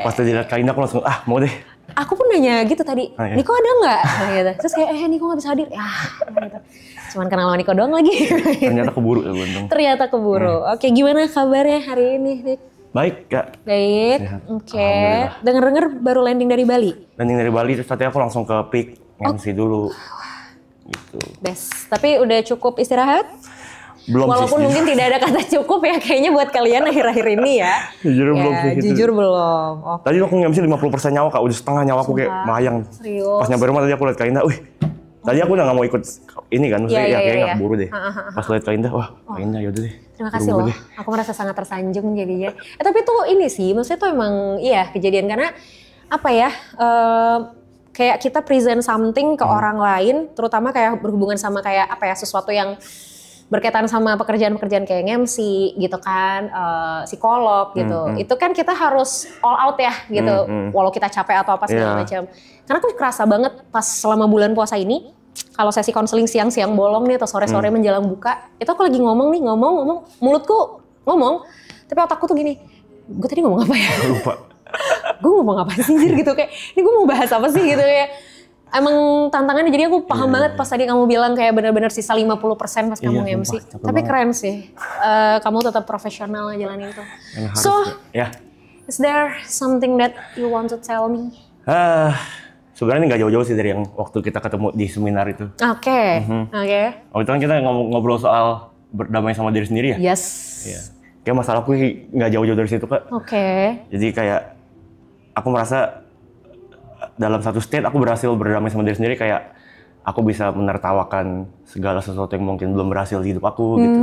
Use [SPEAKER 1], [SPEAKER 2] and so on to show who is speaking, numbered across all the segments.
[SPEAKER 1] Pas dilihat Kak Indah aku langsung mau deh.
[SPEAKER 2] Aku pun nanya gitu tadi, Niko ada nggak? Gitu. Terus kayak Niko nggak bisa hadir. Ya, gitu. Cuman kenal sama Niko doang lagi.
[SPEAKER 1] Ternyata keburu ya Buntung.
[SPEAKER 2] Ternyata keburu. Oke, gimana kabarnya hari ini, Dik?
[SPEAKER 1] Baik Kak.
[SPEAKER 2] Baik. Oke. Dengar-dengar baru landing dari Bali.
[SPEAKER 1] Landing dari Bali terus tadi aku langsung ke Peak MC dulu. Gitu.
[SPEAKER 2] Best. Tapi udah cukup istirahat?
[SPEAKER 1] Belum
[SPEAKER 2] walaupun
[SPEAKER 1] sih,
[SPEAKER 2] mungkin tidak ada kata cukup ya kayaknya buat kalian akhir-akhir ini ya.
[SPEAKER 1] Jujur belum sih.
[SPEAKER 2] Jujur belum. Okay.
[SPEAKER 1] Tadi aku nge-MC 50% nyawa Kak, udah setengah nyawa aku kayak melayang.
[SPEAKER 2] Serius?
[SPEAKER 1] Pas nyampe rumah tadi aku liat Kak Indah, tadi aku udah gak mau ikut ini kan, maksudnya kayaknya gak keburu deh. Pas liat Kak Indah, Kak Indah yaudah deh.
[SPEAKER 2] Terima kasih loh, aku merasa sangat tersanjung jadinya. Tapi tuh ini sih, maksudnya tuh emang kejadian karena apa ya, kayak kita present something ke orang lain, terutama kayak berhubungan sama kayak apa ya, sesuatu yang berkaitan sama pekerjaan-pekerjaan kayak MC gitu kan, psikolog gitu. Itu kan kita harus all out ya gitu, walau kita capek atau apa segala macam. Karena aku kerasa banget pas selama bulan puasa ini, kalau sesi konseling siang-siang bolong nih atau sore-sore menjelang buka, itu aku lagi ngomong, mulutku ngomong, tapi otakku tuh gini, gue tadi ngomong apa ya?
[SPEAKER 1] Lupa.
[SPEAKER 2] Gue ngomong apa sih gitu, kayak ini gue mau bahas apa sih gitu ya. Emang tantangannya, jadi aku paham banget pas tadi kamu bilang kayak benar-benar sisa 50% pas kamu MC. Tapi keren sih, kamu tetap profesional jalanin itu. So, is there something that you want to tell me?
[SPEAKER 1] Sebenarnya nggak jauh-jauh sih dari yang waktu kita ketemu di seminar itu.
[SPEAKER 2] Oke.
[SPEAKER 1] Waktu itu kan kita ngobrol soal berdamai sama diri sendiri ya?
[SPEAKER 2] Yes.
[SPEAKER 1] Iya. Kayak masalahku nggak jauh-jauh dari situ Kak. Jadi kayak aku merasa dalam satu state aku berhasil berdamai sama diri sendiri, kayak aku bisa menertawakan segala sesuatu yang mungkin belum berhasil di hidup aku gitu.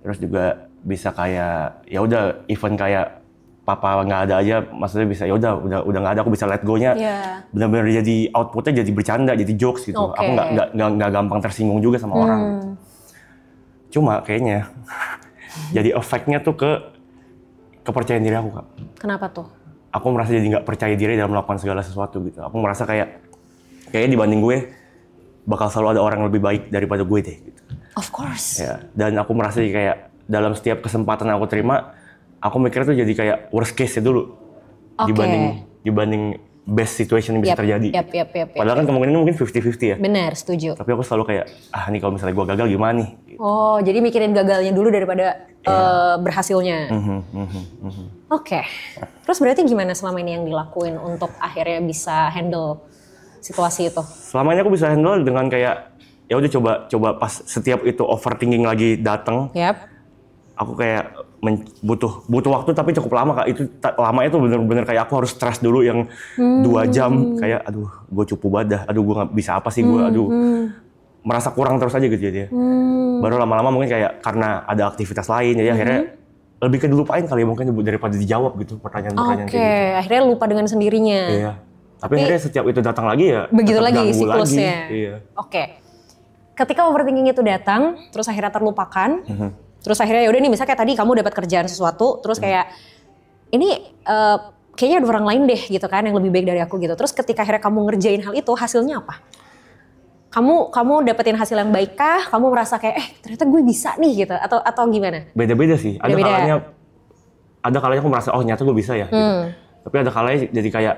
[SPEAKER 1] Terus juga bisa kayak ya udah even kayak papa nggak ada aja, maksudnya bisa ya udah nggak ada, aku bisa let go-nya. Benar-benar jadi outputnya jadi bercanda, jadi jokes gitu. Aku nggak gampang tersinggung juga sama orang. Cuma kayaknya jadi efeknya tuh ke kepercayaan diri aku Kak.
[SPEAKER 2] Kenapa tuh?
[SPEAKER 1] Aku merasa jadi nggak percaya diri dalam melakukan segala sesuatu gitu. Aku merasa kayaknya dibanding gue bakal selalu ada orang yang lebih baik daripada gue deh gitu.
[SPEAKER 2] Of course.
[SPEAKER 1] Ya, dan aku merasa kayak dalam setiap kesempatan yang aku terima, aku mikir tuh jadi kayak worst case-nya dulu dibanding best situation yang bisa terjadi. Padahal kan kemungkinan mungkin 50-50 ya.
[SPEAKER 2] Benar, setuju.
[SPEAKER 1] Tapi aku selalu kayak, nih kalau misalnya gue gagal gimana nih? Gitu.
[SPEAKER 2] Oh, jadi mikirin gagalnya dulu daripada berhasilnya. Oke. Terus berarti gimana selama ini yang dilakuin untuk akhirnya bisa handle situasi itu?
[SPEAKER 1] Selama ini aku bisa handle dengan kayak, ya udah coba pas setiap itu overthinking lagi datang. Aku kayak butuh waktu tapi cukup lama Kak. Itu lama itu bener-bener kayak aku harus stres dulu yang 2 jam, kayak aduh gue cupu banget dah, aduh gue nggak bisa apa sih gue, merasa kurang terus aja gitu jadi. Baru lama-lama mungkin kayak karena ada aktivitas lain, jadi akhirnya lebih ke dilupain kali ya mungkin daripada dijawab gitu pertanyaan-pertanyaan kayak gitu.
[SPEAKER 2] Akhirnya lupa dengan sendirinya.
[SPEAKER 1] Iya. Tapi akhirnya setiap itu datang lagi ya
[SPEAKER 2] begitu lagi siklusnya.
[SPEAKER 1] Iya.
[SPEAKER 2] Ketika overthinking itu datang, terus akhirnya terlupakan, terus akhirnya yaudah nih misalnya kayak tadi kamu dapat kerjaan sesuatu, terus kayak ini kayaknya ada orang lain deh gitu kan yang lebih baik dari aku gitu. Terus ketika akhirnya kamu ngerjain hal itu, hasilnya apa? Kamu dapetin hasil yang baik kah? Kamu merasa kayak ternyata gue bisa nih gitu atau gimana?
[SPEAKER 1] Beda-beda sih. Ada kalanya aku merasa ternyata gue bisa ya. Gitu. Tapi ada kalanya jadi kayak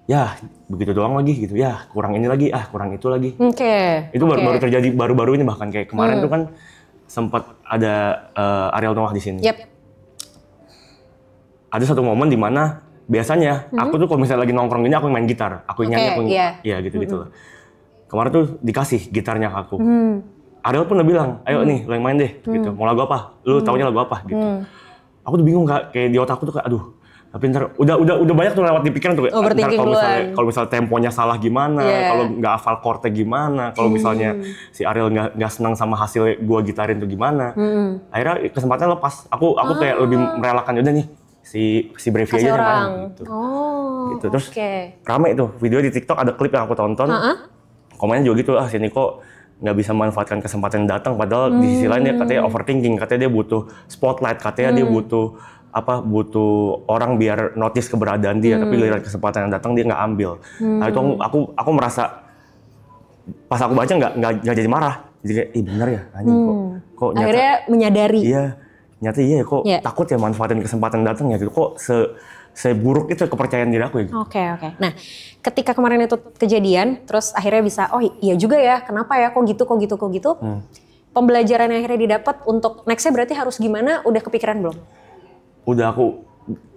[SPEAKER 1] ya begitu doang lagi gitu. Ya kurang ini lagi, kurang itu lagi. Itu baru terjadi baru-baru ini, bahkan kayak kemarin tuh kan sempat ada Ariel Noah di sini. Ada satu momen di mana biasanya aku tuh kalau misalnya lagi nongkrong ini aku main gitar, aku nyanyi, ya gitu-gitu. Kemarin tuh dikasih gitarnya ke aku. Ariel pun udah bilang, ayo nih lo yang main deh gitu. Mau lagu apa? Lu taunya lagu apa gitu. Aku tuh bingung Kak, kayak di otakku tuh kayak aduh. Tapi ntar udah banyak tuh lewat di pikiran tuh. Ntar kalau misalnya temponya salah gimana, kalau nggak hafal chordnya gimana, kalau misalnya si Ariel nggak senang sama hasil gua gitarin tuh gimana. Akhirnya kesempatan lepas. Aku kayak lebih merelakan udah nih si Brevi aja yang main gitu. Gitu. Terus rame tuh video di TikTok, ada klip yang aku tonton. Komennya juga gitu, si Niko nggak bisa memanfaatkan kesempatan yang datang, padahal di sisi lain dia katanya overthinking, katanya dia butuh spotlight, katanya dia butuh orang biar notice keberadaan dia, tapi giliran kesempatan yang datang dia nggak ambil. Nah itu aku merasa pas aku baca nggak jadi marah, jadi kayak bener ya anjing kok
[SPEAKER 2] akhirnya menyadari.
[SPEAKER 1] Iya, Nyata iya kok takut ya manfaatin kesempatan datang ya gitu. Kok seburuk itu kepercayaan diri aku ya gitu.
[SPEAKER 2] Oke. Nah, ketika kemarin itu kejadian, terus akhirnya bisa, oh iya juga ya, kenapa ya kok gitu. Pembelajaran yang akhirnya didapat untuk nextnya berarti harus gimana, udah kepikiran belum?
[SPEAKER 1] Udah, aku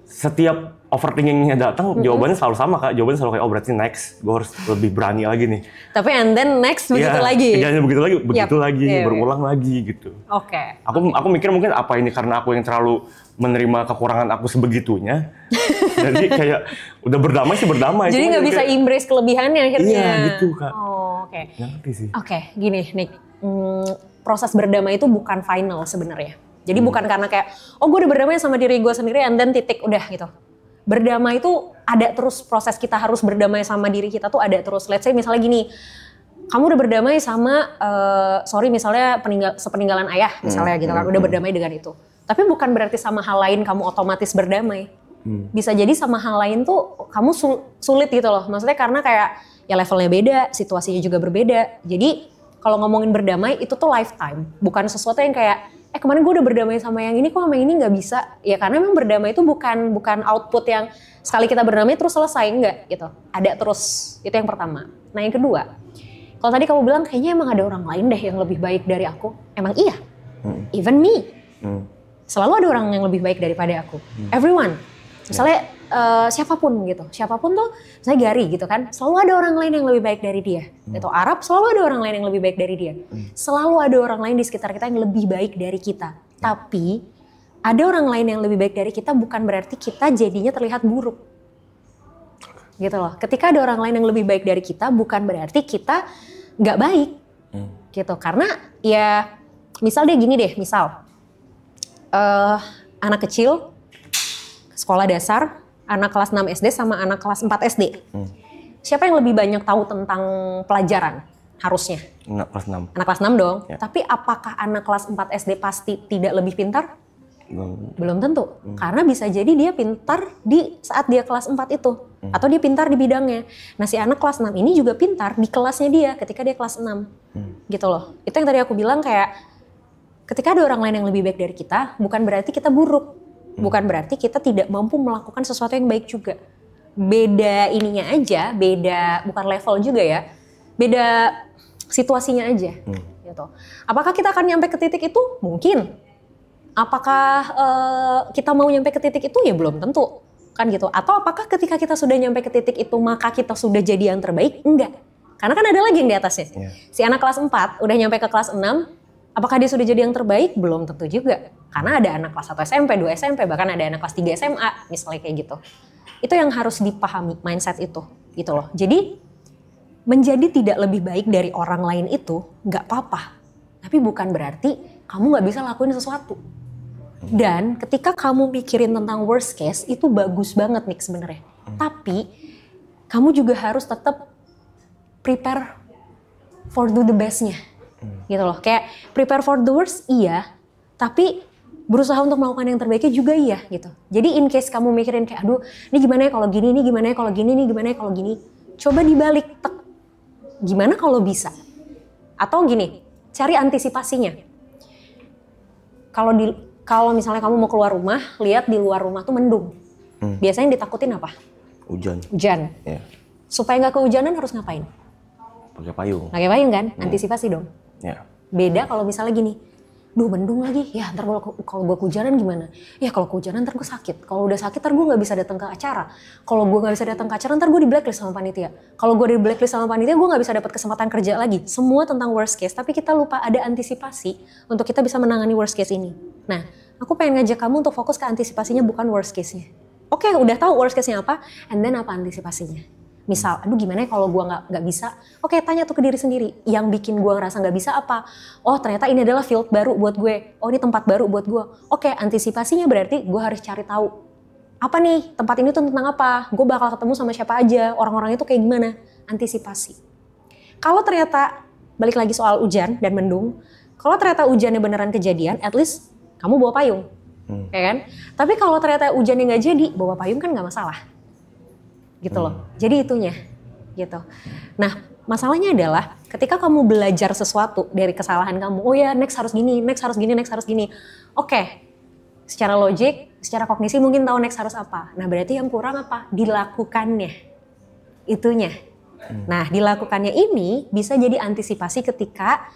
[SPEAKER 1] setiap overthinkingnya datang, jawabannya selalu sama Kak. Jawabannya selalu kayak, oh berarti next, gue harus lebih berani lagi nih.
[SPEAKER 2] Tapi and then next begitu lagi?
[SPEAKER 1] Iya, begitu lagi, berulang lagi gitu.
[SPEAKER 2] Oke.
[SPEAKER 1] Aku mikir mungkin apa ini karena aku yang terlalu menerima kekurangan aku sebegitunya. Jadi kayak udah berdamai. Jadi
[SPEAKER 2] nggak bisa embrace kelebihannya akhirnya?
[SPEAKER 1] Iya gitu Kak.
[SPEAKER 2] Oh, oke.
[SPEAKER 1] Ngerti sih.
[SPEAKER 2] Oke, gini Nick. Proses berdamai itu bukan final sebenarnya. Jadi bukan karena kayak, oh gue udah berdamai sama diri gue sendiri and then titik, udah gitu. Berdamai itu ada terus, proses kita harus berdamai sama diri kita tuh ada terus. Let's say misalnya gini, kamu udah berdamai sama, misalnya sepeninggalan ayah misalnya gitu kan, udah berdamai dengan itu. Tapi bukan berarti sama hal lain kamu otomatis berdamai. Bisa jadi sama hal lain tuh kamu sulit gitu loh. Maksudnya karena kayak ya levelnya beda, situasinya juga berbeda. Jadi kalau ngomongin berdamai itu tuh lifetime. Bukan sesuatu yang kayak, kemarin gue udah berdamai sama yang ini, kok sama yang ini gak bisa. Ya karena memang berdamai itu bukan output yang sekali kita berdamai terus selesai, enggak gitu. Ada terus, itu yang pertama. Nah yang kedua, kalau tadi kamu bilang kayaknya emang ada orang lain deh yang lebih baik dari aku. Emang iya, even me. Selalu ada orang yang lebih baik daripada aku. Everyone. Misalnya siapapun gitu. Siapapun tuh, misalnya Gary gitu kan. Selalu ada orang lain yang lebih baik dari dia. Atau Arab, selalu ada orang lain yang lebih baik dari dia. Selalu ada orang lain di sekitar kita yang lebih baik dari kita. Tapi ada orang lain yang lebih baik dari kita bukan berarti kita jadinya terlihat buruk. Gitu loh. Ketika ada orang lain yang lebih baik dari kita bukan berarti kita gak baik. Gitu. Karena ya misal deh gini deh, anak kecil sekolah dasar, anak kelas 6 SD sama anak kelas 4 SD. Siapa yang lebih banyak tahu tentang pelajaran harusnya?
[SPEAKER 1] Anak kelas 6.
[SPEAKER 2] Anak kelas 6 dong. Ya. Tapi apakah anak kelas 4 SD pasti tidak lebih pintar? Belum tentu. Karena bisa jadi dia pintar di saat dia kelas 4 itu. Atau dia pintar di bidangnya. Nah si anak kelas 6 ini juga pintar di kelasnya dia ketika dia kelas 6. Gitu loh. Itu yang tadi aku bilang kayak ketika ada orang lain yang lebih baik dari kita, bukan berarti kita buruk. Bukan berarti kita tidak mampu melakukan sesuatu yang baik juga. Beda ininya aja, bukan level juga ya. Beda situasinya aja. Gitu. Apakah kita akan nyampe ke titik itu? Mungkin. Apakah kita mau nyampe ke titik itu? Ya belum tentu. Kan gitu. Atau apakah ketika kita sudah nyampe ke titik itu, maka kita sudah jadi yang terbaik? Enggak. Karena kan ada lagi yang di atasnya. Si anak kelas 4 udah nyampe ke kelas 6, apakah dia sudah jadi yang terbaik? Belum tentu juga. Karena ada anak kelas 1 SMP, 2 SMP, bahkan ada anak kelas 3 SMA, misalnya kayak gitu. Itu yang harus dipahami, mindset itu. Gitu loh. Jadi, menjadi tidak lebih baik dari orang lain itu gak apa-apa. Tapi bukan berarti kamu gak bisa lakuin sesuatu. Dan ketika kamu mikirin tentang worst case, itu bagus banget nih sebenarnya. Tapi, kamu juga harus tetap prepare for do the best-nya. Gitu loh, kayak prepare for the worst iya, tapi berusaha untuk melakukan yang terbaiknya juga iya gitu. Jadi in case kamu mikirin kayak aduh ini gimana ya kalau gini, ini gimana ya kalau gini, ini gimana ya kalau gini, coba dibalik, gimana kalau bisa. Atau gini, cari antisipasinya. Kalau misalnya kamu mau keluar rumah, lihat di luar rumah tuh mendung. Biasanya yang ditakutin apa?
[SPEAKER 1] Hujan.
[SPEAKER 2] Yeah. Supaya nggak kehujanan harus ngapain?
[SPEAKER 1] Pakai payung.
[SPEAKER 2] Pakai payung kan? Antisipasi dong.
[SPEAKER 1] Yeah.
[SPEAKER 2] Beda kalau misalnya gini, duh mendung lagi, ya ntar kalau gue kehujanan gimana? Ya kalau kehujanan ntar gue sakit. Kalau udah sakit ntar gue nggak bisa datang ke acara. Kalau gue nggak bisa datang ke acara ntar gue di blacklist sama panitia. Kalau gue di blacklist sama panitia gue nggak bisa dapat kesempatan kerja lagi. Semua tentang worst case, tapi kita lupa ada antisipasi untuk kita bisa menangani worst case ini. Nah, aku pengen ngajak kamu untuk fokus ke antisipasinya bukan worst case-nya. Oke, udah tahu worst case-nya apa, and then apa antisipasinya? Misal, aduh gimana ya kalau gue nggak bisa? Oke, tanya tuh ke diri sendiri. Yang bikin gue ngerasa nggak bisa apa? Oh ternyata ini adalah field baru buat gue. Oh ini tempat baru buat gue. Oke, antisipasinya berarti gue harus cari tahu. Apa nih tempat ini tuh tentang apa? Gue bakal ketemu sama siapa aja? Orang-orang itu kayak gimana? Antisipasi. Kalau ternyata, balik lagi soal hujan dan mendung. Kalau ternyata hujannya beneran kejadian, at least kamu bawa payung. Ya kan? Tapi kalau ternyata hujannya nggak jadi, bawa payung kan nggak masalah. Gitu loh. Jadi itunya gitu. Nah, masalahnya adalah ketika kamu belajar sesuatu dari kesalahan kamu, oh ya next harus gini, next harus gini, next harus gini. Oke, secara logik, secara kognisi mungkin tahu next harus apa. Nah berarti yang kurang apa? Dilakukannya, itunya. Nah dilakukannya ini bisa jadi antisipasi ketika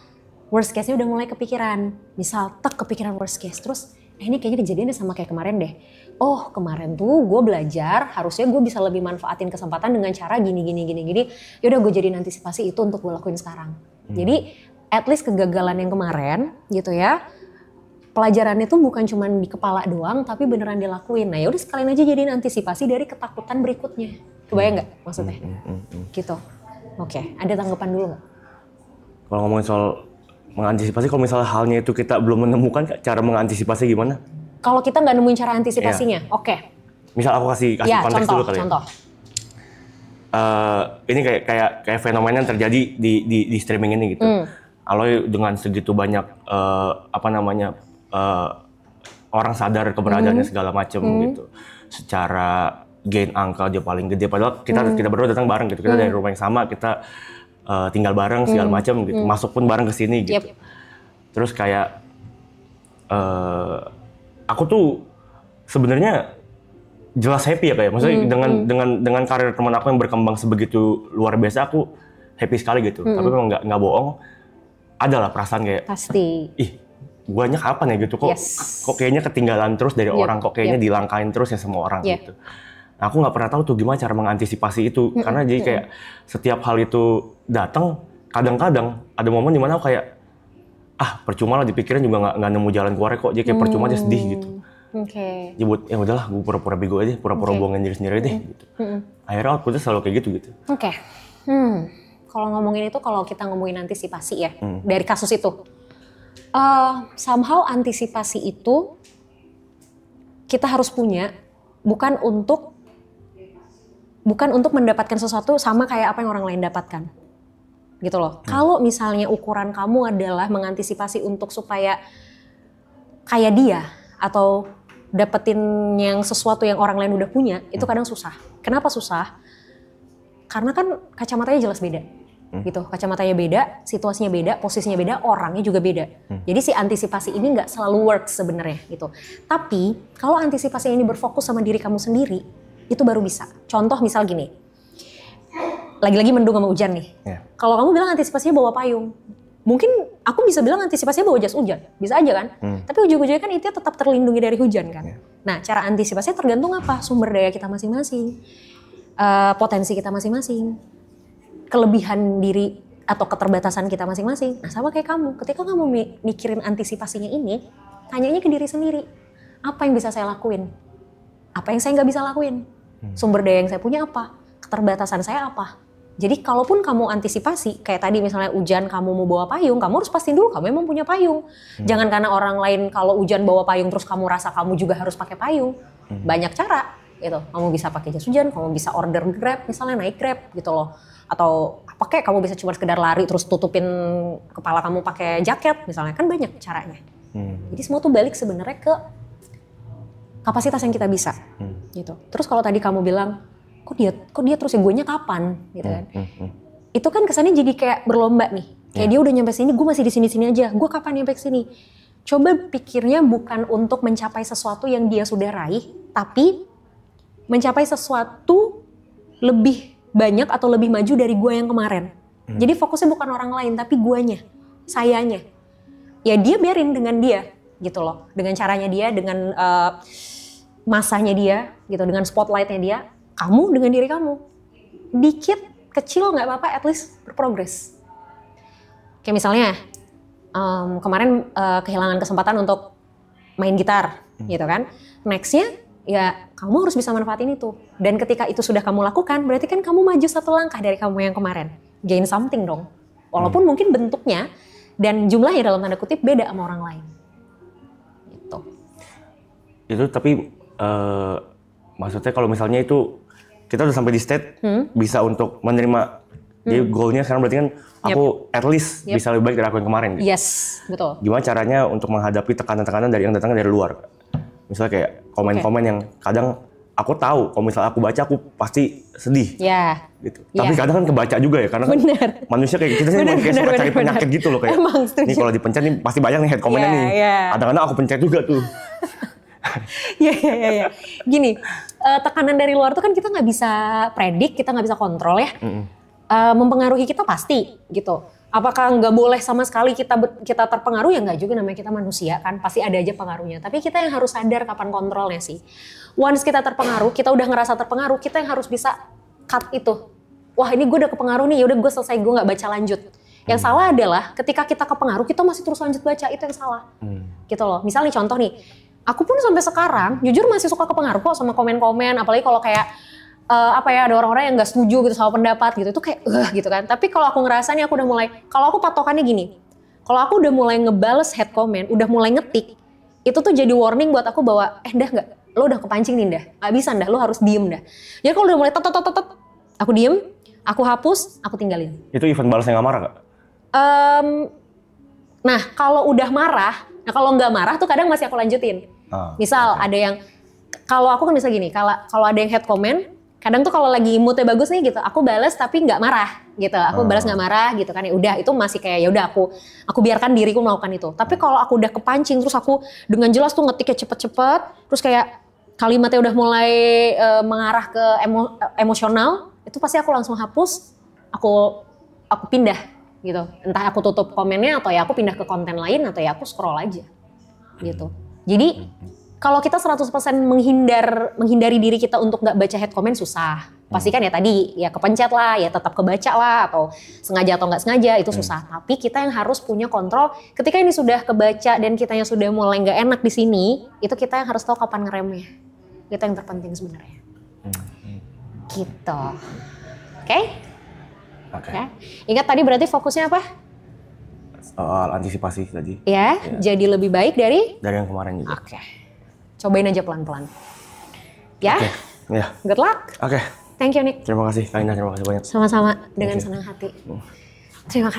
[SPEAKER 2] worst case-nya udah mulai kepikiran. Misal kepikiran worst case, terus ini kayaknya kejadiannya sama kayak kemarin deh. Oh kemarin tuh gue belajar, harusnya gue bisa lebih manfaatin kesempatan dengan cara gini. Yaudah gue jadiin antisipasi itu untuk gue lakuin sekarang. Jadi at least kegagalan yang kemarin gitu ya, pelajarannya tuh bukan cuma di kepala doang, tapi beneran dilakuin. Nah yaudah sekalian aja jadiin antisipasi dari ketakutan berikutnya. Kebayang nggak maksudnya? Gitu. Oke, ada tanggapan dulu nggak?
[SPEAKER 1] Kalau ngomongin soal mengantisipasi, kalau misalnya halnya itu kita belum menemukan cara mengantisipasi gimana?
[SPEAKER 2] Kalau kita nggak nemuin cara antisipasinya, oke.
[SPEAKER 1] Misal aku kasih konteks dulu kali ya. Contoh. Ini kayak fenomena yang terjadi di streaming ini gitu. Aloy dengan segitu banyak orang sadar keberadaannya segala macam gitu. Secara gain angka dia paling gede, padahal kita berdua datang bareng gitu. Kita dari rumah yang sama, kita tinggal bareng segala macam gitu. Masuk pun bareng ke sini gitu. Terus kayak aku tuh sebenarnya jelas happy ya kayak. Maksudnya dengan karir teman aku yang berkembang sebegitu luar biasa, aku happy sekali gitu. Tapi memang nggak bohong, ada lah perasaan kayak
[SPEAKER 2] pasti.
[SPEAKER 1] Guanya kapan ya gitu, kok kayaknya ketinggalan terus dari orang, kok kayaknya dilangkain terus ya semua orang gitu. Nah, aku nggak pernah tahu tuh gimana cara mengantisipasi itu, karena jadi kayak setiap hal itu datang, kadang-kadang ada momen dimana aku kayak percuma lah dipikirin juga nggak nemu jalan keluar kok, jadi kayak percuma aja sedih gitu. Ya buat ya udahlah, gue pura-pura bego aja, pura-pura bohongin diri sendiri deh gitu. Akhirnya outputnya selalu kayak gitu.
[SPEAKER 2] Kalau ngomongin itu, kalau kita ngomongin antisipasi ya dari kasus itu. Somehow antisipasi itu kita harus punya bukan untuk mendapatkan sesuatu sama kayak apa yang orang lain dapatkan gitu loh. Kalau misalnya ukuran kamu adalah mengantisipasi untuk supaya kayak dia atau dapetin yang sesuatu yang orang lain udah punya, itu kadang susah. Kenapa susah? Karena kan kacamatanya jelas beda. Gitu, kacamatanya beda, situasinya beda, posisinya beda, orangnya juga beda. Jadi si antisipasi ini nggak selalu work sebenarnya gitu. Tapi kalau antisipasi ini berfokus sama diri kamu sendiri, itu baru bisa. Contoh misal gini, lagi-lagi mendung sama hujan nih. Kalau kamu bilang antisipasinya bawa payung, mungkin aku bisa bilang antisipasinya bawa jas hujan, bisa aja kan? Tapi ujung-ujungnya kan itu tetap terlindungi dari hujan kan. Nah cara antisipasinya tergantung apa? Sumber daya kita masing-masing, potensi kita masing-masing, kelebihan diri atau keterbatasan kita masing-masing. Nah sama kayak kamu, ketika kamu mikirin antisipasinya ini, tanyanya ke diri sendiri. Apa yang bisa saya lakuin? Apa yang saya nggak bisa lakuin? Sumber daya yang saya punya apa? Keterbatasan saya apa? Jadi kalaupun kamu antisipasi, kayak tadi misalnya hujan kamu mau bawa payung, kamu harus pastiin dulu kamu emang punya payung. Jangan karena orang lain kalau hujan bawa payung terus kamu rasa kamu juga harus pakai payung. Banyak cara gitu. Kamu bisa pakai jas hujan, kamu bisa order Grab, misalnya naik Grab gitu loh. Atau apa kayak kamu bisa cuma sekedar lari terus tutupin kepala kamu pakai jaket misalnya, kan banyak caranya. Jadi semua tuh balik sebenarnya ke kapasitas yang kita bisa gitu. Terus kalau tadi kamu bilang kok dia terus ya guenya kapan gitu kan. Itu kan kesannya jadi kayak berlomba nih. Kayak dia udah nyampe sini, gue masih di sini-sini aja. Gue kapan nyampe sini? Coba pikirnya bukan untuk mencapai sesuatu yang dia sudah raih, tapi mencapai sesuatu lebih banyak atau lebih maju dari gue yang kemarin. Jadi fokusnya bukan orang lain tapi guanya, sayanya. Ya dia biarin dengan dia gitu loh. Dengan caranya dia, dengan masanya dia gitu, dengan spotlightnya dia. Kamu dengan diri kamu. Dikit, kecil gak apa-apa, at least berprogres. Kayak misalnya kemarin kehilangan kesempatan untuk main gitar gitu kan. Nextnya ya kamu harus bisa manfaatin itu. Dan ketika itu sudah kamu lakukan, berarti kan kamu maju satu langkah dari kamu yang kemarin. Gain something dong. Walaupun mungkin bentuknya dan jumlahnya dalam tanda kutip beda sama orang lain. Gitu. Itu
[SPEAKER 1] tapi maksudnya kalau misalnya itu kita udah sampai di state bisa untuk menerima. Jadi goalnya sekarang berarti kan aku at least bisa lebih baik dari aku yang kemarin. Gitu.
[SPEAKER 2] Yes, betul.
[SPEAKER 1] Gimana caranya untuk menghadapi tekanan-tekanan yang datangnya dari luar? Misalnya kayak komen-komen yang kadang aku tahu kalau misalnya aku baca aku pasti sedih. Gitu. Tapi kadang kan kebaca juga ya karena kan manusia kayak kita sih kayak suka cari penyakit gitu loh kayak. Emang, ini kalau dipencet nih pasti banyak nih head comment-nya nih. Kadang-kadang aku pencet juga tuh.
[SPEAKER 2] Iya. Gini, tekanan dari luar tuh kan kita nggak bisa predik, kita nggak bisa kontrol ya. Mempengaruhi kita pasti gitu. Apakah nggak boleh sama sekali kita terpengaruh? Ya nggak juga, namanya kita manusia kan, pasti ada aja pengaruhnya. Tapi kita yang harus sadar kapan kontrolnya sih. Once kita terpengaruh, kita udah ngerasa terpengaruh, kita yang harus bisa cut itu. Wah ini gue udah kepengaruh nih, yaudah gue selesai, gue nggak baca lanjut. Yang salah adalah ketika kita kepengaruh, kita masih terus lanjut baca, itu yang salah. Gitu loh. Misal nih contoh nih, aku pun sampai sekarang jujur masih suka kepengaruh kok sama komen-komen, apalagi kalau kayak ada orang-orang yang nggak setuju gitu sama pendapat gitu, itu kayak gitu kan. Tapi kalau aku ngerasa nih aku udah mulai, kalau aku patokannya gini, kalau aku udah mulai ngebales head comment, udah mulai ngetik, itu tuh jadi warning buat aku bahwa dah nggak, lo udah kepancing nih dah, nggak bisa dah, lo harus diem dah. Jadi kalau udah mulai aku diem, aku hapus, aku tinggalin.
[SPEAKER 1] Itu event balasnya nggak marah gak?
[SPEAKER 2] Nah kalau udah marah, kalau nggak marah tuh kadang masih aku lanjutin. Misal ada yang, kalau aku kan bisa gini, kalau ada yang head comment, kadang tuh kalau lagi moodnya bagus nih gitu, aku balas tapi nggak marah gitu, aku balas nggak marah gitu kan, ya udah itu masih kayak ya udah aku biarkan diriku melakukan itu. Tapi kalau aku udah kepancing terus aku dengan jelas tuh ngetiknya cepet-cepet, terus kayak kalimatnya udah mulai mengarah ke emosional, itu pasti aku langsung hapus, aku pindah gitu. Entah aku tutup komennya atau ya aku pindah ke konten lain atau ya aku scroll aja gitu. Jadi kalau kita 100% menghindari diri kita untuk nggak baca head comment susah. Pasti kan ya tadi ya kepencet lah, ya tetap kebaca lah, atau sengaja atau nggak sengaja itu susah. Tapi kita yang harus punya kontrol ketika ini sudah kebaca dan kitanya sudah mulai nggak enak di sini, itu kita yang harus tahu kapan ngeremnya. Itu yang terpenting sebenarnya. Gitu. Oke? Ya. Ingat tadi berarti fokusnya apa?
[SPEAKER 1] Soal antisipasi tadi.
[SPEAKER 2] Ya, jadi lebih baik dari
[SPEAKER 1] yang kemarin juga.
[SPEAKER 2] Oke. Cobain aja pelan-pelan. Ya?
[SPEAKER 1] Ya.
[SPEAKER 2] Good luck.
[SPEAKER 1] Oke.
[SPEAKER 2] Thank you, Nick.
[SPEAKER 1] Terima kasih, Kak Indah. Terima kasih banyak.
[SPEAKER 2] Sama-sama, dengan senang hati. Terima kasih.